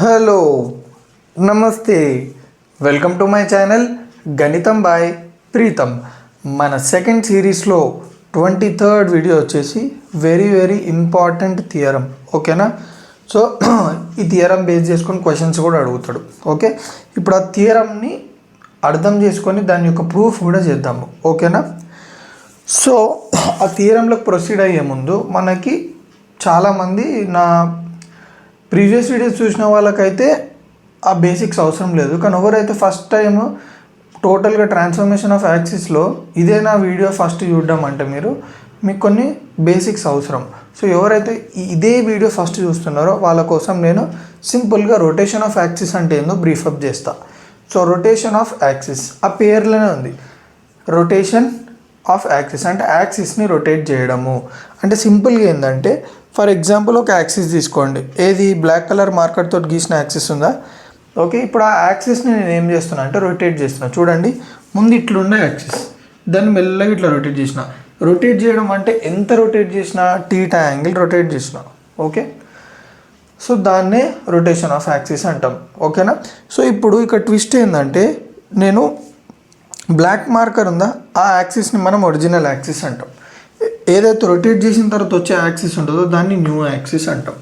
Hello నమస్తే welcome to my channel గణితం bye Pritam. మన సెకండ్ సిరీస్లో 23rd వీడియో వచ్చేసి వెరీ ఇంపార్టెంట్ థియరం. ఓకేనా? సో ఈ థియరం బేస్ చేసుకొని క్వశ్చన్స్ కూడా అడుగుతాడు. ఓకే, ఇప్పుడు ఆ థియరంని అర్థం చేసుకొని దాని యొక్క ప్రూఫ్ కూడా చేద్దాము. ఓకేనా? సో ఆ థియరంలోకి ప్రొసీడ్ అయ్యే ముందు మనకి చాలామంది నా ప్రీవియస్ వీడియోస్ చూసిన వాళ్ళకైతే ఆ బేసిక్స్ అవసరం లేదు, కానీ ఎవరైతే ఫస్ట్ టైం టోటల్గా ట్రాన్స్ఫర్మేషన్ ఆఫ్ యాక్సిస్లో ఇదే నా వీడియో ఫస్ట్ చూడడం అంటే మీకు కొన్ని బేసిక్స్ అవసరం. సో ఎవరైతే ఇదే వీడియో ఫస్ట్ చూస్తున్నారో వాళ్ళ కోసం నేను సింపుల్గా రొటేషన్ ఆఫ్ యాక్సిస్ అంటే ఏందో బ్రీఫప్ చేస్తా. సో రొటేషన్ ఆఫ్ యాక్సిస్ ఆ పేర్లోనే ఉంది, రొటేషన్ ఆఫ్ యాక్సిస్ అంటే యాక్సిస్ని రొటేట్ చేయడము. అంటే సింపుల్గా ఏంటంటే, ఫర్ ఎగ్జాంపుల్ ఒక యాక్సిస్ తీసుకోండి, ఏది బ్లాక్ కలర్ మార్కర్ తోటి గీసిన యాక్సిస్ ఉందా? ఓకే, ఇప్పుడు ఆ యాక్సిస్ని నేను ఏం చేస్తున్నా అంటే రొటేట్ చేస్తున్నా. చూడండి, ముందు ఇట్లుండే యాక్సిస్, దాన్ని మెల్లగా ఇట్లా రొటేట్ చేసిన. రొటేట్ చేయడం అంటే ఎంత రొటేట్ చేసినా టీటా యాంగిల్ రొటేట్ చేసిన. ఓకే, సో దాన్నే రొటేషన్ ఆఫ్ యాక్సిస్ అంటాం. ఓకేనా? సో ఇప్పుడు ఇక్కడ ట్విస్ట్ ఏంటంటే, నేను బ్లాక్ మార్కర్ ఉందా, ఆ యాక్సిస్ని మనం ఒరిజినల్ యాక్సిస్ అంటాం. ఏదైతే రొటేట్ చేసిన తర్వాత వచ్చే యాక్సిస్ ఉంటుందో దాన్ని న్యూ యాక్సిస్ అంటాం.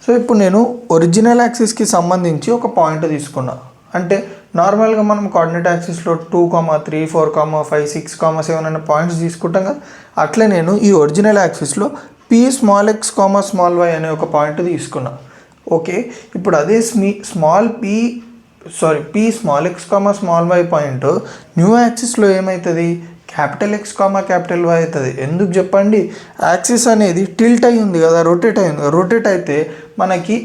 సో ఇప్పుడు నేను ఒరిజినల్ యాక్సిస్కి సంబంధించి ఒక పాయింట్ తీసుకున్నా. అంటే నార్మల్గా మనం కోఆర్డినేట్ యాక్సిస్లో 2, 3, 4, 5, 6, 7 అనే పాయింట్స్ తీసుకుంటాం కదా, అట్లే నేను ఈ ఒరిజినల్ యాక్సిస్లో p small x, small y అనే ఒక పాయింట్ తీసుకున్నా. ఓకే, ఇప్పుడు అదే p small x, small y point new యాక్సిస్లో ఏమవుతుంది? క్యాపిటల్ X, క్యాపిటల్ Y అవుతుంది. ఎందుకు చెప్పండి? యాక్సిస్ అనేది టిల్ట్ అయి ఉంది కదా, రొటేట్ అయింది. రొటేట్ అయితే మనకి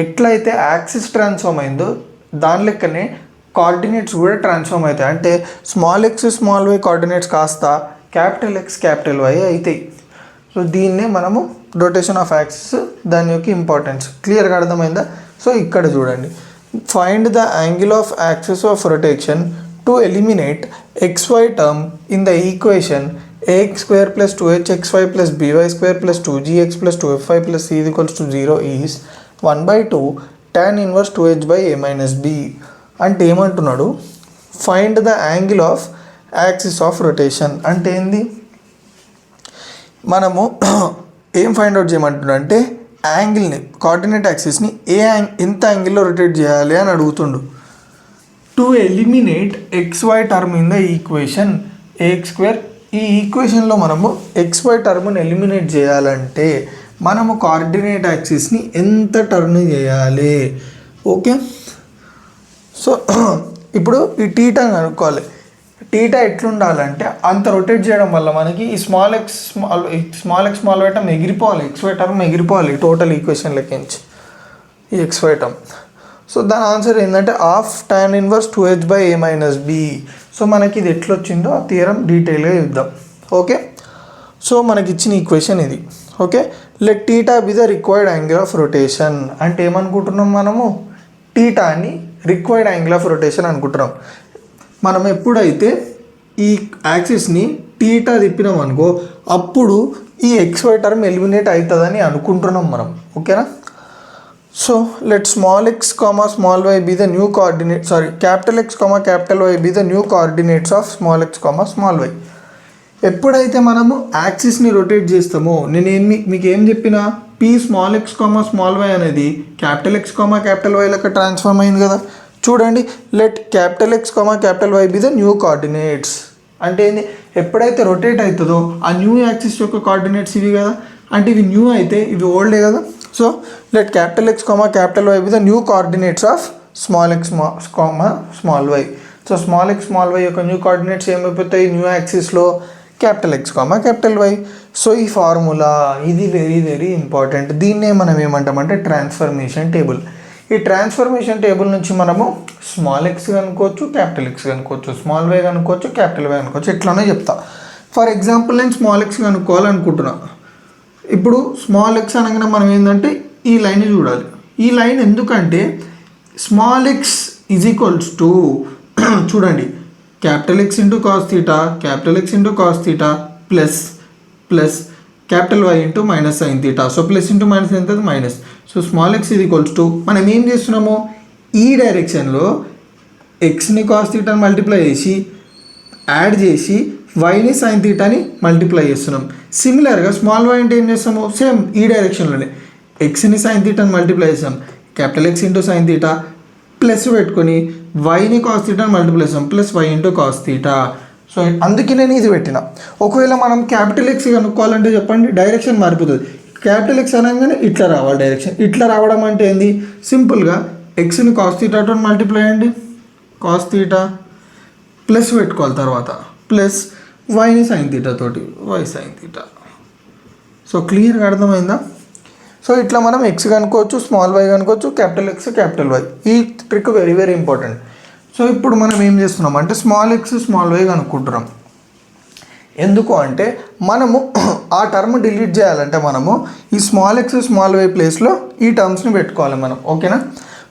ఎట్లయితే యాక్సిస్ ట్రాన్స్ఫార్మ్ అయిందో దాని లెక్కనే కోఆర్డినేట్స్ కూడా ట్రాన్స్ఫార్మ్ అవుతాయి. అంటే small x, small y coordinates కాస్త క్యాపిటల్ X, క్యాపిటల్ Y అవుతాయి. సో దీన్నే మనము రొటేషన్ ఆఫ్ యాక్సిస్, దాని యొక్క ఇంపార్టెన్స్ క్లియర్గా అర్థమైందా? సో ఇక్కడ చూడండి, find the angle of axis of rotation to eliminate xy term in the equation ax square plus 2hxy plus by square plus 2gx plus 2fy plus c is equals to 0 is 1/2 tan inverse 2h by a minus b. అంటే ఏమంటున్నాడు? Find the angle of axis of rotation అంటే ఏంది? మనము ఏం find out చేయమంటున్నాడు అంటే యాంగిల్ని, coordinate యాక్సిస్ని ఎంత యాంగిల్లో రొటేట్ చేయాలి అని అడుగుతుండు. To eliminate xy term in the equation ax square. ఈ ఈక్వేషన్లో మనము xy టర్మ్ని ఎలిమినేట్ చేయాలంటే మనము కోఆర్డినేట్ యాక్సిస్ని ఎంత టర్న్ చేయాలి? ఓకే, సో ఇప్పుడు ఈ టీటా అనుకోవాలి. టీటా ఎట్లుండాలంటే అంత రొటేట్ చేయడం వల్ల మనకి ఈ small x, small y term ఎగిరిపోవాలి, xy టర్మ్ ఎగిరిపోవాలి టోటల్ ఈక్వేషన్ లెక్కించి ఈ xy టర్మ్. సో దాని ఆన్సర్ ఏంటంటే half tan inverse 2h by a minus b. సో మనకి ఇది ఎట్లొచ్చిందో ఆ థియరం డీటెయిల్గా చూద్దాం. ఓకే, సో మనకి ఇచ్చిన ఈక్వేషన్ ఇది. Okay, let theta be the required angle of rotation. అంటే ఏమనుకుంటున్నాం మనము? టీటాని రిక్వైర్డ్ యాంగిల్ ఆఫ్ రొటేషన్ అనుకుంటున్నాం. మనం ఎప్పుడైతే ఈ యాక్సిస్ని టీటా తిప్పినాం అనుకో, అప్పుడు ఈ xy టర్మ్ ఎలిమినేట్ అవుతుందని అనుకుంటున్నాం మనం. ఓకేనా? So let small x, small y be the new coordinate, capital X, capital Y be the new coordinates of small x, small y. ఎప్పుడైతే మనము యాక్సిస్ని రొటేట్ చేస్తామో, మీకు ఏం చెప్పినా p small x, small y అనేది క్యాపిటల్ X, క్యాపిటల్ Y లెక్క transform అయింది కదా. చూడండి, let capital X, capital Y be the new coordinates. అంటే ఏంది? ఎప్పుడైతే రొటేట్ అవుతుందో ఆ న్యూ యాక్సిస్ యొక్క కోఆర్డినేట్స్ ఇవి కదా, అంటే ఇవి న్యూ అయితే ఇవి ఓల్డే కదా. So let capital X, capital Y be the new coordinates of small x, small y. So small x, small y యొక్క న్యూ కోఆర్డినేట్స్ ఏమైపోతాయి న్యూ యాక్సిస్లో? Capital X, capital Y. So ఈ ఫార్ములా ఇది వెరీ ఇంపార్టెంట్. దీన్నే మనం ఏమంటామంటే transformation table. ఈ transformation table నుంచి మనము స్మాల్ x కనుకోవచ్చు, క్యాపిటల్ X కనుకోవచ్చు, స్మాల్ y కనుకోవచ్చు, క్యాపిటల్ Y కనుకోవచ్చు. ఎట్లానే చెప్తా. ఫర్ ఎగ్జాంపుల్ నేను స్మాల్ x కనుక్కోవాలనుకుంటున్నా. ఇప్పుడు స్మాల్ x అనగానే మనం ఏంటంటే ఈ లైన్ చూడాలి. ఈ లైన్ ఎందుకంటే small x is equals to చూడండి, capital X into cos theta, capital X into cos theta plus capital Y into minus sine theta. So plus into minus ఎంత? మైనస్. సో స్మాల్ ఎక్స్ ఇది equals to మనం ఏం చేస్తున్నాము ఈ డైరెక్షన్లో ఎక్స్ని cos తీటాని మల్టిప్లై చేసి యాడ్ చేసి వైని సైన్ తీటాని మల్టిప్లై చేస్తున్నాం. సిమిలర్గా స్మాల్ వై అంటే ఏం చేస్తాము సేమ్ ఈ డైరెక్షన్లోనే ఎక్స్ని సైన్ తీటాని మల్టిప్లై చేస్తాం capital x into sine theta plus పెట్టుకొని వైని కాస్ తీటాని మల్టిప్లై చేస్తాం plus y into cos theta. So అందుకే నేను ఇది పెట్టిన. ఒకవేళ మనం క్యాపిటల్ ఎక్స్ కనుక్కోవాలంటే చెప్పండి డైరెక్షన్ మారిపోతుంది. క్యాపిటల్ ఎక్స్ అనగానే ఇట్లా రావాలి డైరెక్షన్. ఇట్లా రావడం అంటే ఏంది సింపుల్గా ఎక్స్ని కాస్ తీటాతో మల్టిప్లై అండి కాస్ తీటా ప్లస్ పెట్టుకోవాలి తర్వాత ప్లస్ వైని సైన్ తీటా తోటి వై సైన్ తీటా. సో క్లియర్గా అర్థమైందా? సో ఇట్లా మనం ఎక్స్ కనుక్కోవచ్చు స్మాల్ వై కనుక్కోవచ్చు క్యాపిటల్ ఎక్స్ క్యాపిటల్ వై. ఈ trick very very important. So ఇప్పుడు మనం ఏం చేస్తున్నాం అంటే స్మాల్ ఎక్స్ స్మాల్ వై కనుక్కుంటున్నాం. ఎందుకు అంటే మనము ఆ టర్మ్ డిలీట్ చేయాలంటే మనము ఈ స్మాల్ ఎక్స్ స్మాల్ వై ప్లేస్లో ఈ టర్మ్స్ని పెట్టుకోవాలి మనం. ఓకేనా?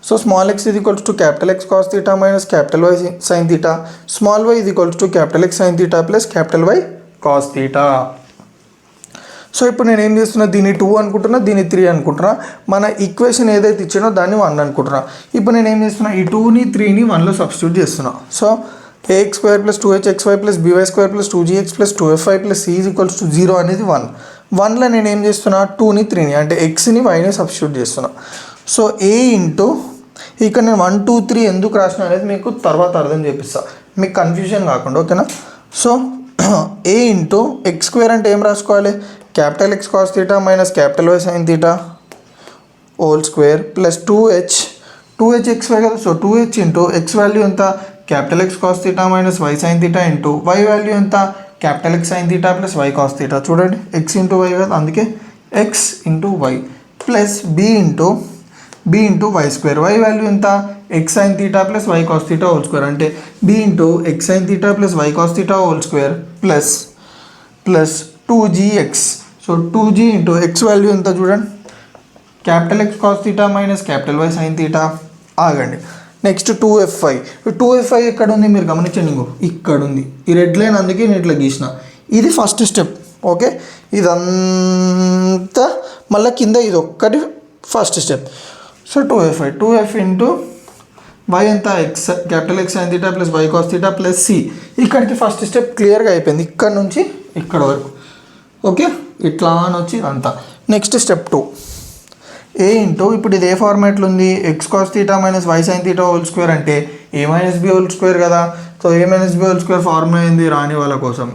సో స్మాల్ ఎక్స్ ఇది equals to capital X cos theta minus capital why sine theta. Small y ఇది equals to capital X sine theta plus capital why cos theta. So ఇప్పుడు నేను ఏం చేస్తున్నా దీన్ని 2 అనుకుంటున్నా దీన్ని 3 అనుకుంటున్నా. మన ఈక్వేషన్ ఏదైతే ఇచ్చానో దాన్ని 1 అనుకుంటున్నా. ఇప్పుడు నేను ఏం చేస్తున్నా ఈ 2ని 3ని 1లో సబ్స్టిట్యూట్ చేస్తున్నా. So ax square plus 2hxy plus by square plus 2gx plus 2fy plus c is equals to 0 అనేది 1. 1లో నేను ఏం చేస్తున్నా 2ని 3ని అంటే ఎక్స్ని వైని సబ్స్టిట్యూట్ చేస్తున్నా. సో ఏ ఇంటూ ఇక్కడ నేను 1 2 3 ఎందుకు రాసిన అనేది మీకు తర్వాత అర్థం చేపిస్తా మీకు కన్ఫ్యూజన్ కాకుండా. ఓకేనా? So a into x square అంటే ఏం రాసుకోవాలి capital X cos theta minus capital why sine theta whole square plus 2h x y కదా. So 2h into x value ఎంత capital X cos theta minus y sine theta into y value ఎంత capital X sine theta plus y cos theta. చూడండి x into y కదా అందుకే x into y plus b into y square. Y value ఎంత x sine theta plus y cos theta whole square అంటే b into x sine theta plus y cos theta whole square plus 2gx. So 2g into x value ఎంత చూడండి capital X cos theta minus capital why sine theta. ఆగండి next 2fy ఎక్కడ ఉంది మీరు గమనించండి. ఇంకో ఇక్కడ ఉంది ఈ రెడ్ లైన్ అందుకే నేను ఇట్లా గీసిన. ఇది ఫస్ట్ స్టెప్. ఓకే ఇదంతా మళ్ళీ కింద ఇది ఒక్కటి first step. So 2f into y ఎంత x capital X sine theta plus y cos theta plus c. ఇక్కడికి ఫస్ట్ స్టెప్ క్లియర్గా అయిపోయింది ఇక్కడ నుంచి ఇక్కడ వరకు. ఓకే ఇట్లా అని వచ్చి అంతా. నెక్స్ట్ స్టెప్ 2 ఏ ఇంటూ ఇప్పుడు ఇది ఏ ఫార్మాట్లో ఉంది x cos theta minus y sine theta whole square అంటే a minus b whole square కదా. So a minus b whole square formula ఏంది రాని వాళ్ళ కోసం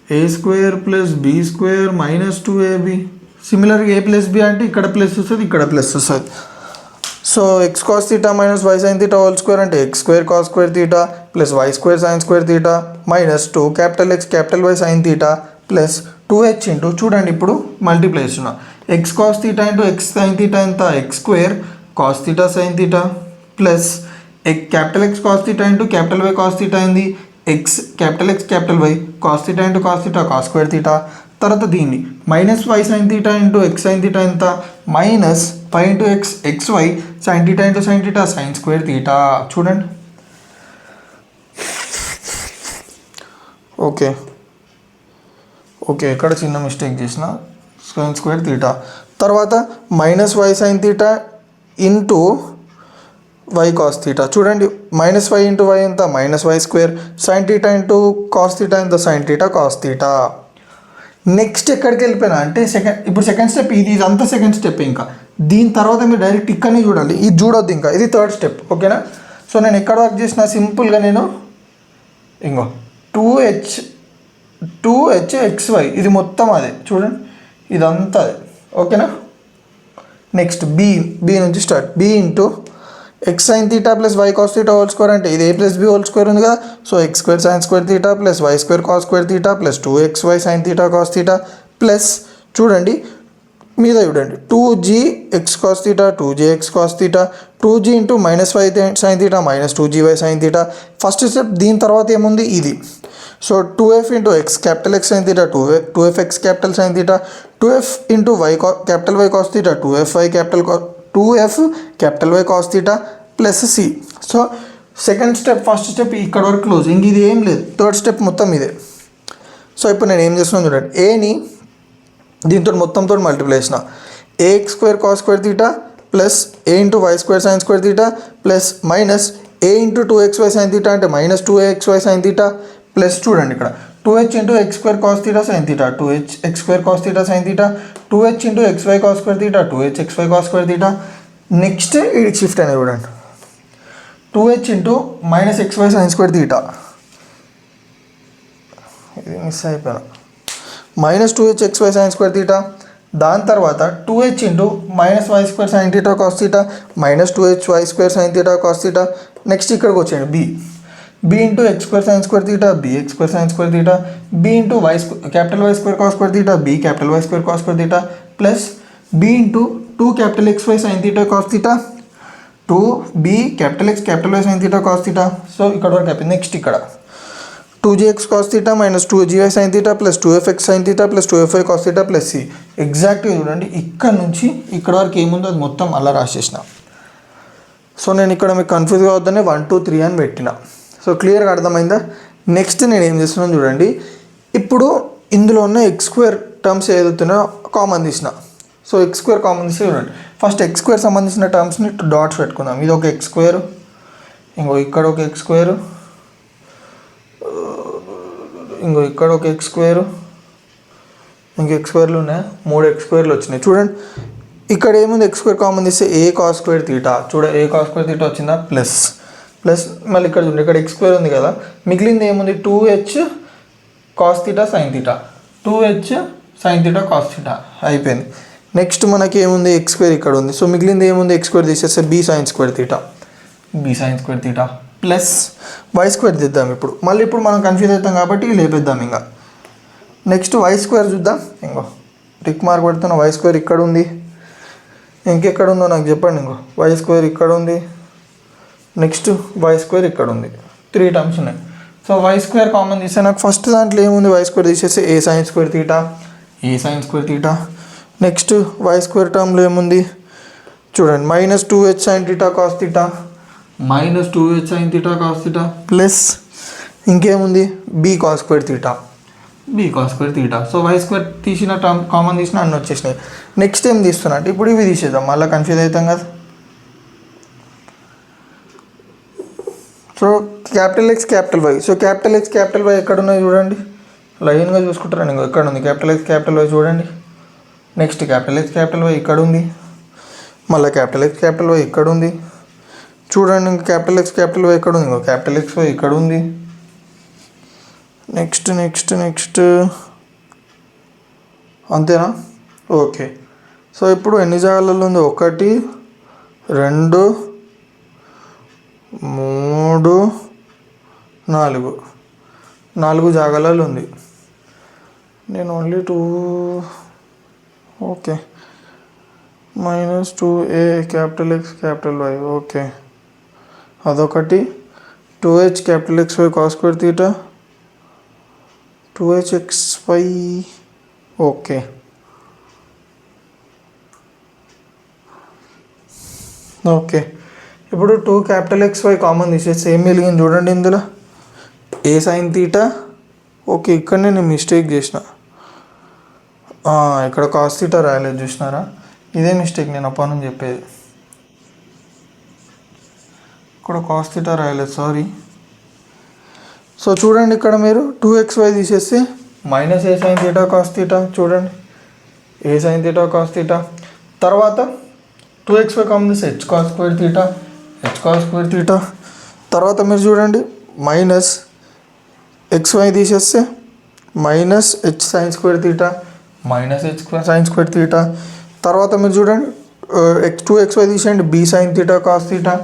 a square plus b square minus 2ab. సిమిలర్గా ఏ ప్లస్ బి అంటే ఇక్కడ ప్లస్ వస్తుంది ఇక్కడ ప్లస్ వస్తుంది. So x cos theta minus y sine theta whole square అంటే x square cos square theta plus y square sine square theta minus 2 capital X capital why sine theta plus 2h into చూడండి ఇప్పుడు multiply చేస్తున్నా x cos theta into x sine theta ఎంత x square cos theta sine theta plus capital X cos theta into capital why cos theta అయింది x capital why cos theta into cos theta cos square theta. తర్వాత దీన్ని minus y sine theta into x sine theta ఎంత minus 5 into x y sine theta into sine theta sine square theta. చూడండి okay ఇక్కడ చిన్న mistake చేసిన sine square theta. తర్వాత minus y sine theta into y cos theta. చూడండి minus y into y ఎంత minus y square sine theta into cos theta ఎంత sine theta cos theta. Next ఎక్కడికి వెళ్ళిపోయినా అంటే ఇప్పుడు సెకండ్ స్టెప్ ఇదంతా సెకండ్ స్టెప్. ఇంకా దీని తర్వాత మీరు డైరెక్ట్ ఇక్కడనే చూడాలి ఇది చూడొద్దు ఇంకా ఇది థర్డ్ స్టెప్. ఓకేనా? సో నేను ఎక్కడ వర్క్ చేసిన సింపుల్గా నేను ఇంకో 2hxy ఇది మొత్తం అదే చూడండి ఇదంతా అదే. ఓకేనా? నెక్స్ట్ బి నుంచి start b into x sine theta plus y cos theta whole square అంటే ఇది a plus b whole square ఉంది కదా. So x square sine square theta plus y square cos square theta plus 2xy sine theta cos theta plus చూడండి మీద చూడండి 2gx cos theta 2jx cos theta 2g into minus y sine theta minus 2gy sine theta. First step దీని తర్వాత ఏముంది ఇది. So 2f into x capital X sine theta 2fx capital sine theta 2f into y capital why cos theta 2f capital why cos theta plus c. So second step first step ఇక్కడ వరకు close. ఇంక ఇది ఏం లేదు third step మొత్తం ఇదే. So ఇప్పుడు నేను ఏం చేస్తున్నాను చూడండి ఏని దీంతో మొత్తంతో మల్టిప్లై చేసిన ax square cos square theta plus a into y square sine square theta plus minus a into 2xy sin theta అంటే minus 2xy sin theta plus చూడండి ఇక్కడ 2h into x square cos theta sin theta 2h x square cos theta sin theta 2h into xy cos square theta 2h xy cos square theta next ఇది shift అనేది చూడండి 2h into minus xy sin square theta ఇది miss అయిపోయినా minus 2h xy sin square theta దాని తర్వాత 2h into minus y square sine theta cos theta minus 2h y square sine theta cos theta next ఇక్కడికి వచ్చేయండి b into x square sine square theta b x square sine square theta B into capital y square cos square theta b capital y square cos square theta plus b into 2 capital x y sine theta cos theta 2b capital X capital why sine theta cos theta so ఇక్కడ వరకు అయిపోయింది next ఇక్కడ 2gx cos theta minus 2gy sin theta plus 2fx sin theta plus 2fy cos theta plus c ఎగ్జాక్ట్గా చూడండి ఇక్కడ నుంచి ఇక్కడ వరకు ఏముందో అది మొత్తం అలా రాసేసిన సో నేను ఇక్కడ మీకు కన్ఫ్యూజ్ కావద్దని 1 2 3 అని పెట్టిన సో క్లియర్గా అర్థమైందా నెక్స్ట్ నేను ఏం చేస్తున్నాను చూడండి ఇప్పుడు ఇందులో ఉన్న ఎక్స్ స్క్వేర్ టర్మ్స్ ఏదైతున్నాయో కామన్ తీసిన సో ఎక్స్ స్క్వేర్ కామన్ తీసి చూడండి ఫస్ట్ ఎక్స్ స్క్వేర్ సంబంధించిన టర్మ్స్ని డాట్స్ పెట్టుకుందాం ఇది ఒక ఎక్స్ స్క్వేర్ ఇంకో ఇక్కడ ఒక ఎక్స్ స్క్వేర్ ఇంకో ఇక్కడ ఒక ఎక్స్ స్క్వేర్ ఇంక ఎక్స్ స్క్వేర్లు ఉన్నాయి 3 ఎక్స్ స్క్వేర్లు వచ్చినాయి చూడండి ఇక్కడ ఏముంది ఎక్స్ స్క్వేర్ కామన్ తీస్తే ఏ కాస్ స్క్వేర్ తీటా ఏ కాస్ స్క్వేర్ తీటా వచ్చిందా ప్లస్ మళ్ళీ ఇక్కడ చూడండి ఇక్కడ ఎక్స్ స్క్వేర్ ఉంది కదా మిగిలింది ఏముంది 2h cos theta sine theta 2h sine theta cos theta అయిపోయింది నెక్స్ట్ మనకి ఏముంది ఎక్స్ స్క్వేర్ ఇక్కడ ఉంది సో మిగిలింది ఏముంది ఎక్స్ స్క్వేర్ తీసేస్తే b sine square theta plus y square తీద్దాం ఇప్పుడు మనం కన్ఫ్యూజ్ అవుతాం కాబట్టి లేపేద్దాం ఇంకా నెక్స్ట్ వై స్క్వేర్ చూద్దాం ఇంకో టిక్ మార్క్ పెడుతున్న వై స్క్వేర్ ఇక్కడ ఉంది ఇంకెక్కడ ఉందో నాకు చెప్పండి ఇంకో వై స్క్వేర్ ఇక్కడ ఉంది నెక్స్ట్ వై స్క్వేర్ ఇక్కడ ఉంది 3 టర్మ్స్ ఉన్నాయి సో వై స్క్వేర్ కామన్ తీస్తే నాకు ఫస్ట్ దాంట్లో ఏముంది వై స్క్వేర్ తీసేస్తే a sine square theta next y square టర్మ్లో ఏముంది చూడండి minus 2h sine theta cos theta minus 2h sine theta cos theta plus ఇంకేముంది b cos square theta so y square తీసిన టర్మ్ కామన్ తీసిన అన్నీ వచ్చేసినాయి next ఏం తీస్తున్నా అంటే ఇప్పుడు ఇవి తీసేద్దాం మళ్ళీ కన్ఫ్యూజ్ అవుతాం కదా so capital X capital y ఎక్కడ ఉన్నాయి చూడండి లైన్గా చూసుకుంటారా ఇంకో ఎక్కడ ఉంది క్యాపిటల్ ఎక్స్ క్యాపిటల్ వై చూడండి next capital X capital y ఇక్కడ ఉంది మళ్ళీ క్యాపిటల్ ఎక్స్ క్యాపిటల్ వై ఇక్కడ ఉంది చూడండి ఇంకా క్యాపిటల్ ఎక్స్ క్యాపిటల్ వై ఇక్కడ ఉంది ఇంకో క్యాపిటల్ ఎక్స్ వై ఇక్కడ ఉంది నెక్స్ట్ అంతేనా ఓకే సో ఇప్పుడు ఎన్ని జాగాలలో ఉంది 1 2 3 4 జాగాలలో ఉంది నేను only 2 okay minus 2a capital X capital y okay అదొకటి 2h capital x y cos square theta 2h xy okay ఇప్పుడు 2 క్యాపిటల్ ఎక్స్ వై కామన్ తీసేస్తే ఏం మిగిలింది చూడండి ఇందులో ఏ సైన్ థీటా ఓకే ఇక్కడనే నేను మిస్టేక్ చేసిన ఇక్కడ కాస్ థీటా రాయలేదు చూసినారా ఇదే మిస్టేక్ నేను అప్పటి నుంచి చెప్పేది ఇక్కడ కాస్ థీటా రాయలేదు సారీ సో చూడండి ఇక్కడ మీరు 2xy తీసేస్తే మైనస్ ఏ సైన్ థీటా కాస్ థీటా చూడండి ఏ సైన్ థీటా కాస్ థీటా తర్వాత 2xy కామన్ తీస్తే హెచ్ కాస్ స్క్వేర్ థీటా తర్వాత మీరు చూడండి మైనస్ xy తీసేస్తే minus h sine square theta తర్వాత మీరు చూడండి 2xy తీసేయండి b sine theta cos theta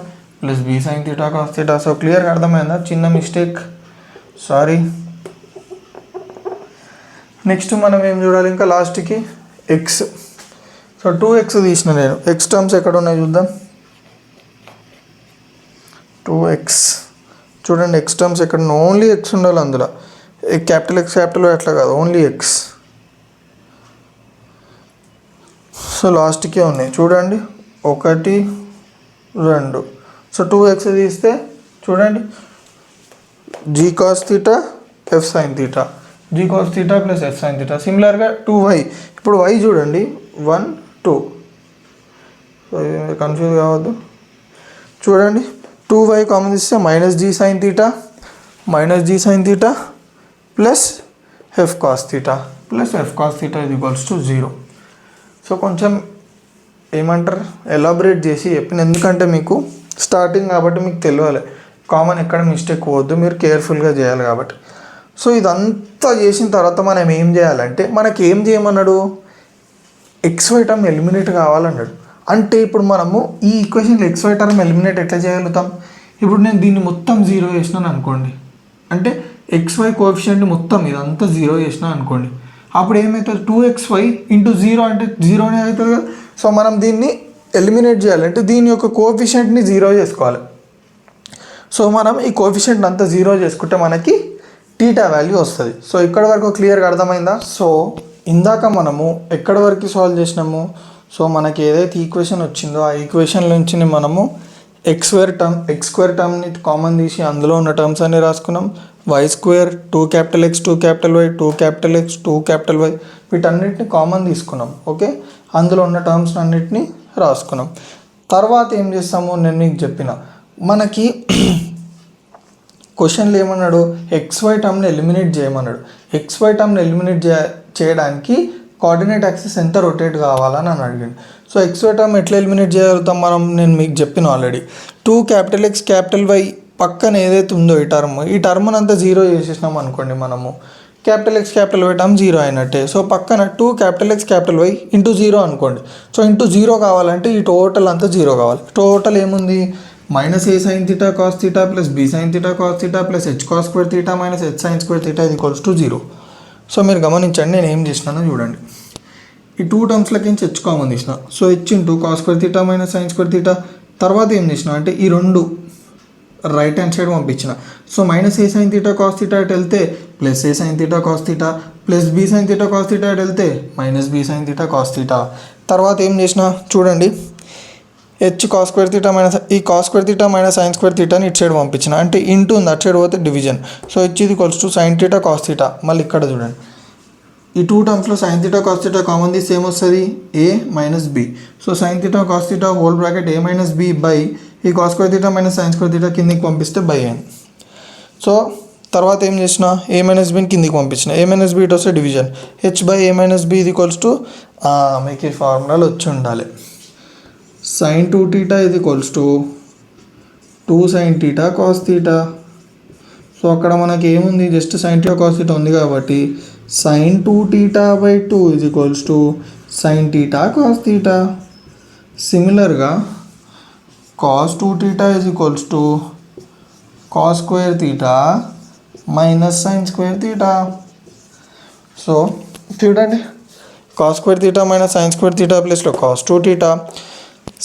plus b sine theta cos theta so క్లియర్గా అర్థమైందా చిన్న మిస్టేక్ సారీ నెక్స్ట్ మనం ఏం చూడాలి ఇంకా లాస్ట్కి ఎక్స్ సో 2x తీసిన నేను ఎక్స్ టర్మ్స్ ఎక్కడ ఉన్నాయి చూద్దాం 2x చూడండి ఎక్స్ టర్మ్స్ ఎక్కడ ఓన్లీ ఎక్స్ ఉండాలి అందులో క్యాపిటల్ ఎక్స్ క్యాపిటల్ అట్లా కాదు ఓన్లీ ఎక్స్ సో లాస్ట్కే ఉన్నాయి చూడండి 1 2 సో 2x తీస్తే చూడండి g cos theta f sine theta g cos theta plus f sine theta సిమిలర్గా 2y ఇప్పుడు y చూడండి 1 2 సో కన్ఫ్యూజ్ కావద్దు. చూడండి 2y కామన్ తీస్తే minus g sin theta plus f cos theta ఇది ఈక్వల్స్ టు 0. సో కొంచెం ఏమంటారు ఎలాబరేట్ చేసి చెప్పిన, ఎందుకంటే మీకు స్టార్టింగ్ కాబట్టి మీకు తెలియాలి కామన్ ఎక్కడ మిస్టేక్ పోవద్దు, మీరు కేర్ఫుల్గా చేయాలి కాబట్టి. సో ఇదంతా చేసిన తర్వాత మనం ఏం చేయాలంటే, మనకి ఏం చేయమన్నాడు, XY టర్మ్ ఎలిమినేట్ కావాలన్నాడు. అంటే ఇప్పుడు మనము ఈ ఈక్వేషన్లో XY టర్మ్ ఎలిమినేట్ ఎట్లా చేయగలుగుతాం? ఇప్పుడు నేను దీన్ని మొత్తం 0 చేసినాను అనుకోండి, అంటే XY కోఎఫిషియంట్ని మొత్తం ఇదంతా 0 చేసినా అనుకోండి, అప్పుడు ఏమవుతుంది 2xy ఇంటూ 0 అంటే 0నే అవుతుంది కదా. సో మనం దీన్ని ఎలిమినేట్ చేయాలంటే దీని యొక్క కోఎఫిషియంట్ని 0 చేసుకోవాలి. సో మనం ఈ కోఎఫిషియంట్ అంతా 0 చేసుకుంటే మనకి టీటా వాల్యూ వస్తుంది. సో ఇక్కడ వరకు క్లియర్గా అర్థమైందా? సో ఇందాక మనము ఎక్కడ వరకు సాల్వ్ చేసినాము, సో మనకి ఏదైతే ఈక్వేషన్ వచ్చిందో ఆ ఈక్వేషన్ నుంచి మనము x స్క్వేర్ టర్మ్ని కామన్ తీసి అందులో ఉన్న టర్మ్స్ అన్ని రాసుకున్నాం. y square 2X 2Y 2X 2Y వీటన్నిటిని కామన్ తీసుకున్నాం. ఓకే, అందులో ఉన్న టర్మ్స్ అన్నిటిని రాసుకున్నాం. తర్వాత ఏం చేస్తాము, నేను మీకు చెప్పిన మనకి క్వశ్చన్లు ఏమన్నాడు, XY టర్మ్ని ఎలిమినేట్ చేయమన్నాడు. XY టర్మ్ని ఎలిమినేట్ చేయడానికి కోఆర్డినేట్ యాక్సిస్ ఎంత రొటేట్ కావాలని అని అడిగింది. సో XY టర్మ్ ఎట్లా ఎలిమినేట్ చేయగలుగుతాం మనం, నేను మీకు చెప్పిన ఆల్రెడీ 2X Y పక్కన ఏదైతే ఉందో ఈ టర్మ్ని అంతా 0 చేసేసినాం అనుకోండి, మనము X Y టర్మ్ 0 అయినట్టే. సో పక్కన 2X Y ఇంటూ 0 అనుకోండి. సో ఇంటూ 0 కావాలంటే ఈ టోటల్ అంతా 0 కావాలి. టోటల్ ఏముంది, minus a sin θ cos θ plus b sin θ cos θ plus h cos square θ minus h sin square θ ఇది ఈక్వల్స్ టు 0. సో మీరు గమనించండి నేను ఏం చేసినానో చూడండి. ఈ 2 టర్మ్స్లకి నుంచి h కామన్ తీసిన. So h into cos square θ minus sine square θ. తర్వాత ఏం చేసిన అంటే ఈ రెండు రైట్ హ్యాండ్ సైడ్ పంపించిన. సో మైనస్ a sin θ cos θ అటు వెళ్తే plus a sin θ cos θ plus b sin θ cos θ అటు వెళ్తే మైనస్ b sin θ cos θ. తర్వాత ఏం చేసిన చూడండి, h cos స్క్వేర్ θ మైనస్ ఈ cos square θ minus sine square θని ఇటు సైడ్ పంపించిన, అంటే ఇంటూ ఉంది అటు సైడ్ పోతే డివిజన్. సో h ఇది ఈక్వల్స్ టు sin θ cos θ. మళ్ళీ ఇక్కడ చూడండి ఈ 2 టర్మ్స్లో sin θ cos θ కామన్ తీస్తే ఏమొస్తుంది, a minus b. So sin θ cos θ whole bracket a minus b by ఈ cos square θ minus sine square θ కిందికి పంపిస్తే బై అయింది. సో తర్వాత ఏం చేసిన, a మైనస్ bని కిందికి పంపించిన, a మైనస్ b ఇటు వస్తే division, h by a minus b ఇది ఈక్వల్స్ టు మీకు ఈ ఫార్ములాలు వచ్చి ఉండాలి, sin 2θ ఇది ఈక్వల్స్ టు 2 sin θ cos θ. సో అక్కడ మనకి ఏముంది, జస్ట్ sin θ cos θ ఉంది కాబట్టి sin 2θ బై 2 ఇది ఈక్వల్స్ టు sin θ cos θ. సిమిలర్గా cos 2θ is equals to cos square theta minus sin square theta. So చూడండి cos square theta minus sin square theta ప్లేస్లో cos 2θ,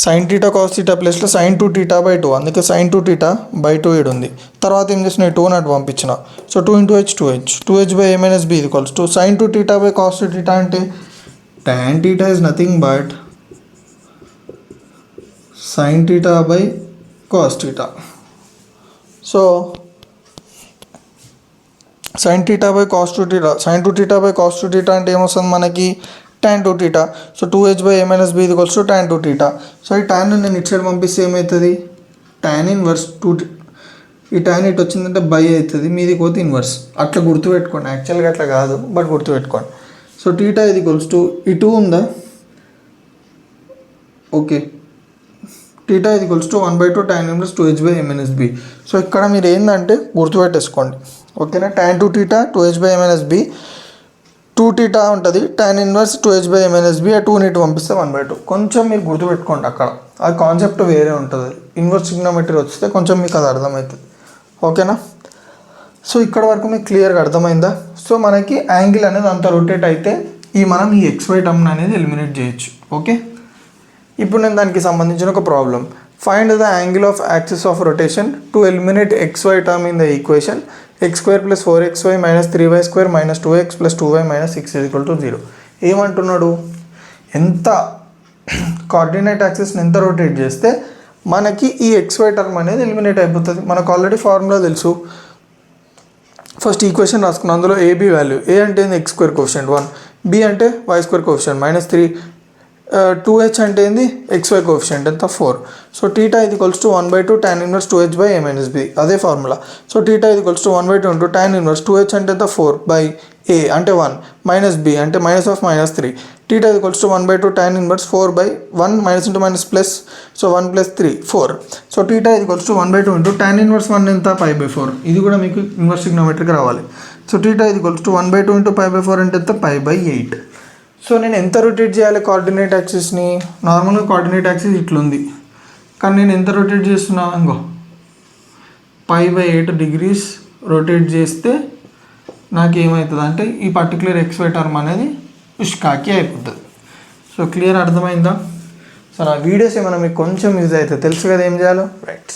sin θ cos θ ప్లేస్లో sin 2θ by 2, అందుకే sin 2θ by 2 ఇడు ఉంది. తర్వాత ఏం చేసిన 2 నాట్ పంపించిన. So 2 into h 2h by a minus b equals to sin 2θ by cos 2θ అంటే tan θ is nothing but sin θ by cos θ. So sin θ by cos 2θ, sin 2θ by cos 2θ అంటే ఏమొస్తుంది మనకి tan 2θ. So 2h by a minus b equals to tan 2θ. So ఈ tan నేను ఇటు side పంపిస్తే ఏమవుతుంది, tan inverse 2, ఈ tan ఇటు వచ్చిందంటే బై అవుతుంది, మీది పోతే ఇన్వర్స్. అట్లా గుర్తుపెట్టుకోండి, యాక్చువల్గా అట్లా కాదు బట్ గుర్తుపెట్టుకోండి. సో θ ఇది ఈక్వల్స్ టు ఈ 2 ఉందా, ఓకే, θ ఇది equals to 1/2 tan inverse 2h by a minus b. So ఇక్కడ మీరు ఏంటంటే గుర్తుపెట్టేసుకోండి, ఓకేనా. tan 2θ 2h by a minus b, 2θ ఉంటుంది, tan inverse 2h by a minus b, ఆ 2ని పంపిస్తే 1/2. కొంచెం మీరు గుర్తుపెట్టుకోండి, అక్కడ ఆ కాన్సెప్ట్ వేరే ఉంటుంది. ఇన్వర్స్ ట్రిగ్నోమెట్రీ వస్తే కొంచెం మీకు అది అర్థమవుతుంది, ఓకేనా. సో ఇక్కడ వరకు మీకు క్లియర్గా అర్థమైందా. సో మనకి యాంగిల్ అనేది అంత రొటేట్ అయితే మనం ఈ XY టర్మ్ అనేది ఎలిమినేట్ చేయొచ్చు, ఓకే. ఇప్పుడు నేను దానికి సంబంధించిన ఒక problem, find the angle of axis of rotation to eliminate XY term in the equation x² + 4xy - 3y² - 2x + 2y - 6 = 0. ఏమంటున్నాడు, ఎంత కోఆర్డినేట్ యాక్సిస్ని ఎంత రొటేట్ చేస్తే మనకి ఈ XY టర్మ్ అనేది ఎలిమినేట్ అయిపోతుంది. మనకు ఆల్రెడీ ఫార్ములా తెలుసు. ఫస్ట్ ఈక్వేషన్ రాసుకున్నాం, అందులో AB వాల్యూ, A అంటే x² కోఎఫిషియంట్ 1, B అంటే y² కోఎఫిషియంట్ -3, 2h అంటే ఏంది xy కోఎఫిషియంట్ ఎంత 4. సో θ ఇది equals to 1/2 tan inverse 2h by a minus b అదే ఫార్ములా. సో θ ఇది equals to 1/2 into tan inverse 2h అంటే ఎంత 4 బై a అంటే 1 మైనస్ b అంటే మైనస్ ఆఫ్ -3. θ ఇది equals to 1/2 tan inverse 4 by 1 minus into minus plus. So 1 plus 3 4. So θ ఇది equals to 1/2 into tan inverse 1 ఎంత π/4. ఇది కూడా మీకు ఇన్వర్స్ ట్రిగ్నోమెట్రీకి రావాలి. సో θ ఇది ఈక్వల్స్ టు 1/2 ఇంటూ π/4 అంటే ఎంత π/8. సో నేను ఎంత రొటేట్ చేయాలి కోఆర్డినేట్ యాక్సిస్ని? నార్మల్గా కోఆర్డినేట్ యాక్సిస్ ఇట్లుంది, కానీ నేను ఎంత రొటేట్ చేస్తున్నా ఇంకో π/8 డిగ్రీస్ రొటేట్ చేస్తే నాకు ఏమవుతుంది అంటే ఈ పర్టికులర్ XY టర్మ్ అనేది ఉష్కాకి అయిపోతుంది. సో క్లియర్ అర్థమైందా? సో నా వీడియోస్ ఏమైనా మీకు కొంచెం యూజ్ అవుతుంది, తెలుసు కదా ఏం చేయాలో. రైట్.